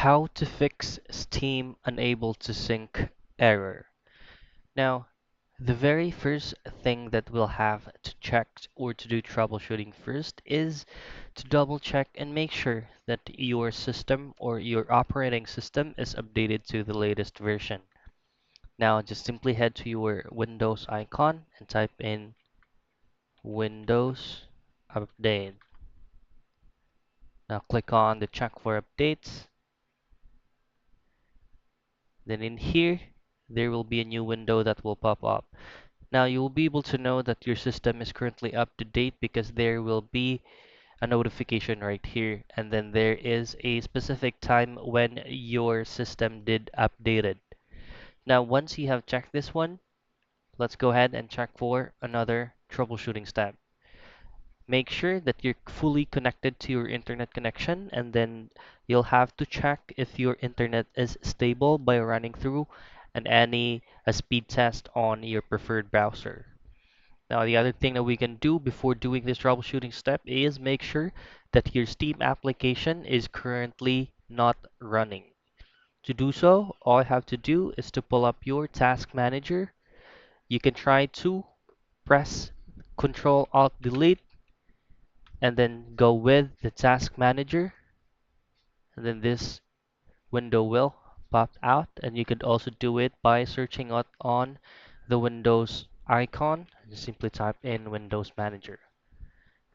How to fix Steam unable to sync error. Now, the very first thing that we'll have to check or to do troubleshooting first is to double check and make sure that your system or your operating system is updated to the latest version. Now, just simply head to your Windows icon and type in Windows Update. Now, click on the check for updates. Then in here, there will be a new window that will pop up. Now you will be able to know that your system is currently up to date because there will be a notification right here, and then there is a specific time when your system did updated. Now once you have checked this one, let's go ahead and check for another troubleshooting step. Make sure that you're fully connected to your internet connection, and then you'll have to check if your internet is stable by running through a speed test on your preferred browser. Now, the other thing that we can do before doing this troubleshooting step is make sure that your Steam application is currently not running. To do so, all you have to do is to pull up your task manager. You can try to press Control Alt Delete and then go with the task manager, and then this window will pop out. And you could also do it by searching out on the Windows icon. Just simply type in Windows Manager.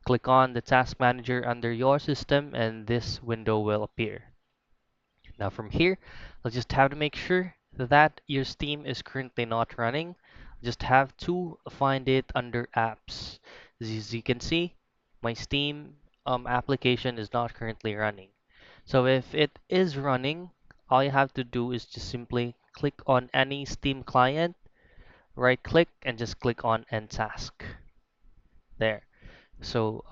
Click on the task manager under your system and this window will appear. Now from here, let's just have to make sure that your Steam is currently not running. Just have to find it under apps. As you can see, my Steam application is not currently running. So if it is running, all you have to do is just simply click on any Steam client, right click and just click on End Task. There. So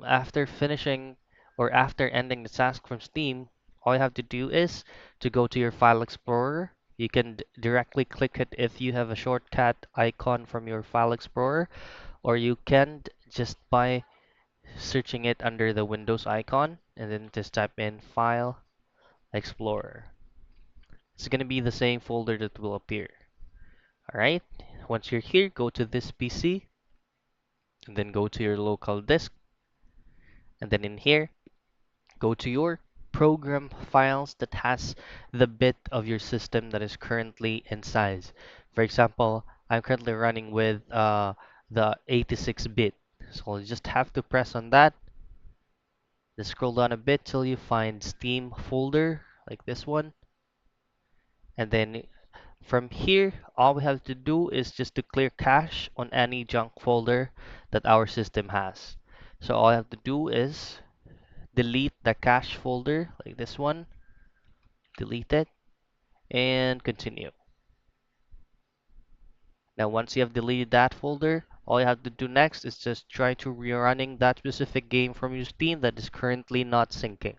after finishing or after ending the task from Steam, all you have to do is to go to your File Explorer. You can directly click it if you have a shortcut icon from your File Explorer, or you can just by searching it under the Windows icon and then just type in File Explorer. It's going to be the same folder that will appear. Alright, once you're here, go to this PC and then go to your local disk, and then in here go to your program files that has the bit of your system that is currently in size. For example, I'm currently running with the 86-bit. So you just have to press on that. Just scroll down a bit till you find Steam folder like this one. And then from here, all we have to do is just to clear cache on any junk folder that our system has. So all I have to do is delete the cache folder like this one, delete it, and continue. Now, once you have deleted that folder, all you have to do next is just try to rerunning that specific game from your Steam that is currently not syncing.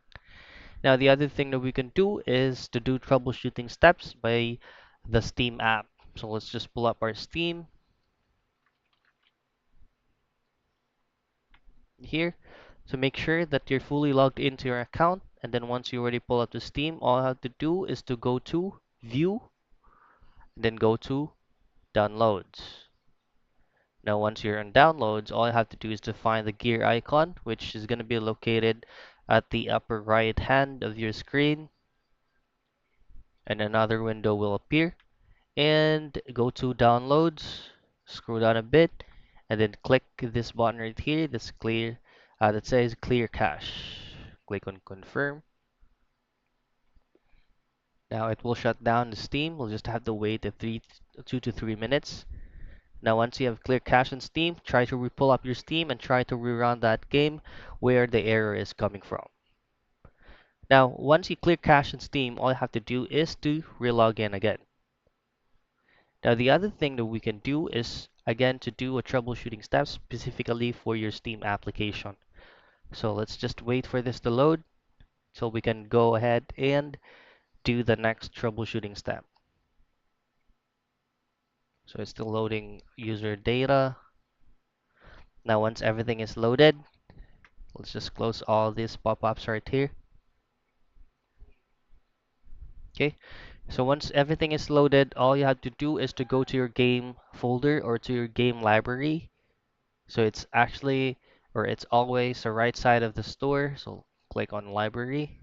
Now, the other thing that we can do is to do troubleshooting steps by the Steam app. So let's just pull up our Steam here. So make sure that you're fully logged into your account. And then once you already pull up the Steam, all you have to do is to go to View, and then go to Downloads. Now, once you're on downloads, all you have to do is to find the gear icon, which is going to be located at the upper right hand of your screen, and another window will appear. And go to downloads, scroll down a bit, and then click this button right here that's clear, that says clear cache. Click on confirm. Now it will shut down the Steam. We'll just have to wait 2 to 3 minutes. Now, once you have clear cache on Steam, try to pull up your Steam and try to rerun that game where the error is coming from. Now, once you clear cache on Steam, all you have to do is to relog in again. Now, the other thing that we can do is, again, to do a troubleshooting step specifically for your Steam application. So let's just wait for this to load so we can go ahead and do the next troubleshooting step. So it's still loading user data. Now, once everything is loaded, let's just close all these pop-ups right here. Okay, so once everything is loaded, all you have to do is to go to your game folder or to your game library. So it's actually, or it's always the right side of the store. So click on library.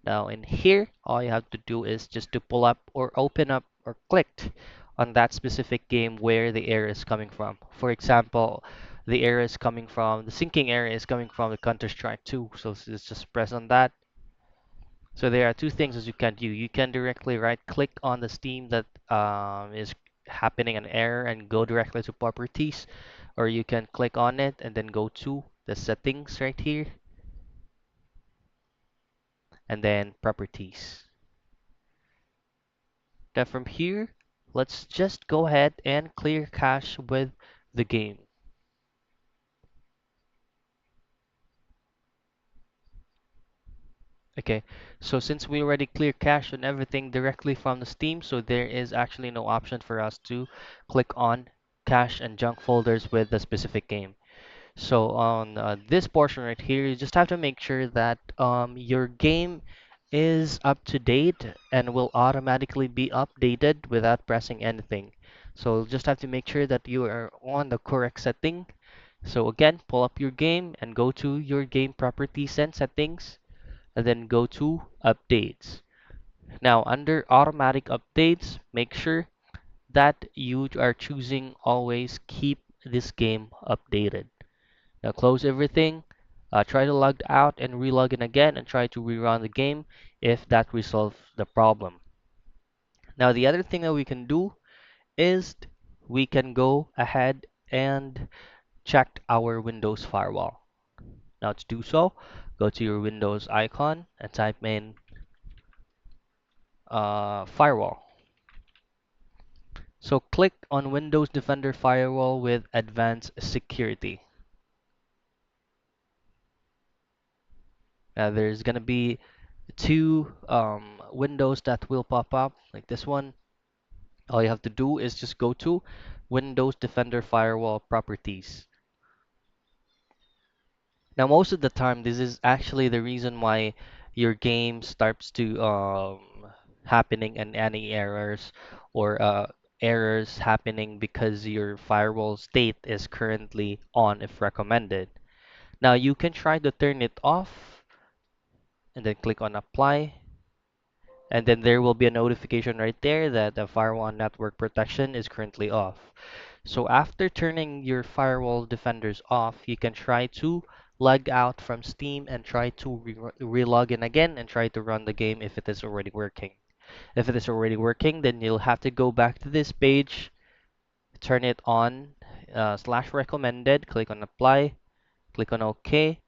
Now in here, all you have to do is just to pull up or open up or click on that specific game where the error is coming from. For example, the error is coming from, the syncing error is coming from the Counter-Strike 2. So let's just press on that. So there are two things that you can do. You can directly right click on the Steam that is happening an error and go directly to properties, or you can click on it and then go to the settings right here and then properties. Now from here, let's just go ahead and clear cache with the game. Okay, so since we already clear cache and everything directly from the Steam, so there is actually no option for us to click on cache and junk folders with the specific game. So on this portion right here, you just have to make sure that your game is up to date and will automatically be updated without pressing anything. So you'll just have to make sure that you are on the correct setting. So again, pull up your game and go to your game properties and settings, and then go to updates. Now under automatic updates, make sure that you are choosing always keep this game updated. Now close everything, try to log out and relog in again and try to rerun the game if that resolves the problem. Now the other thing that we can do is we can go ahead and check our Windows firewall. Now to do so, go to your Windows icon and type in firewall. So click on Windows Defender Firewall with Advanced Security. Now there's gonna be two windows that will pop up like this one. All you have to do is just go to Windows Defender Firewall Properties. Now most of the time this is actually the reason why your game starts to happening and any errors or errors happening because your firewall state is currently on if recommended. Now you can try to turn it off and then click on apply, and then there will be a notification right there that the firewall network protection is currently off. So after turning your firewall defenders off, you can try to log out from Steam and try to re-log in again and try to run the game if it is already working. If it is already working, then you'll have to go back to this page, turn it on, slash recommended, click on apply, click on OK,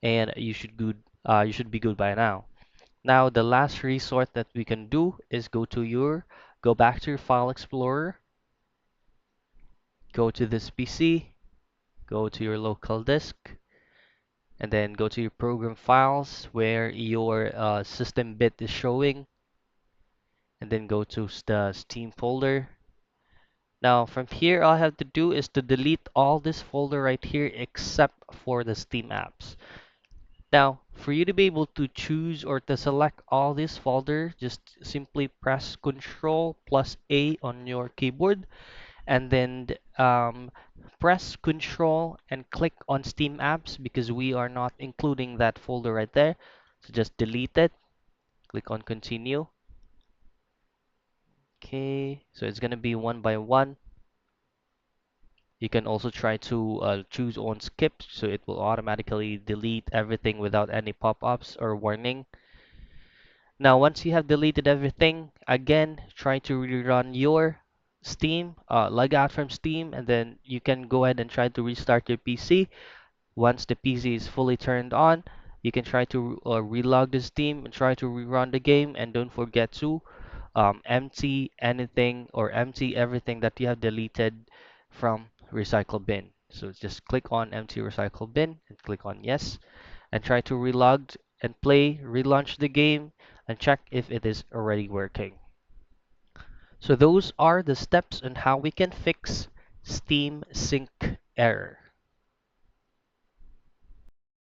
and you should be good by now. Now, the last resort that we can do is go back to your File Explorer, go to this PC, go to your local disk, and then go to your program files where your system bit is showing, and then go to the Steam folder. Now, from here, all I have to do is to delete all this folder right here except for the Steam apps. Now, for you to be able to choose or to select all these folders, just simply press Control plus A on your keyboard and then press Control and click on Steam apps because we are not including that folder right there. So just delete it, click on Continue. Okay, so it's gonna be one by one. You can also try to choose on skip so it will automatically delete everything without any pop-ups or warning. Now, once you have deleted everything, again, try to rerun your Steam, log out from Steam, and then you can go ahead and try to restart your PC. Once the PC is fully turned on, you can try to relog the Steam and try to rerun the game. And don't forget to empty anything or empty everything that you have deleted from recycle bin. So just click on empty recycle bin and click on yes and try to relog and play, relaunch the game and check if it is already working. So those are the steps on how we can fix Steam sync error.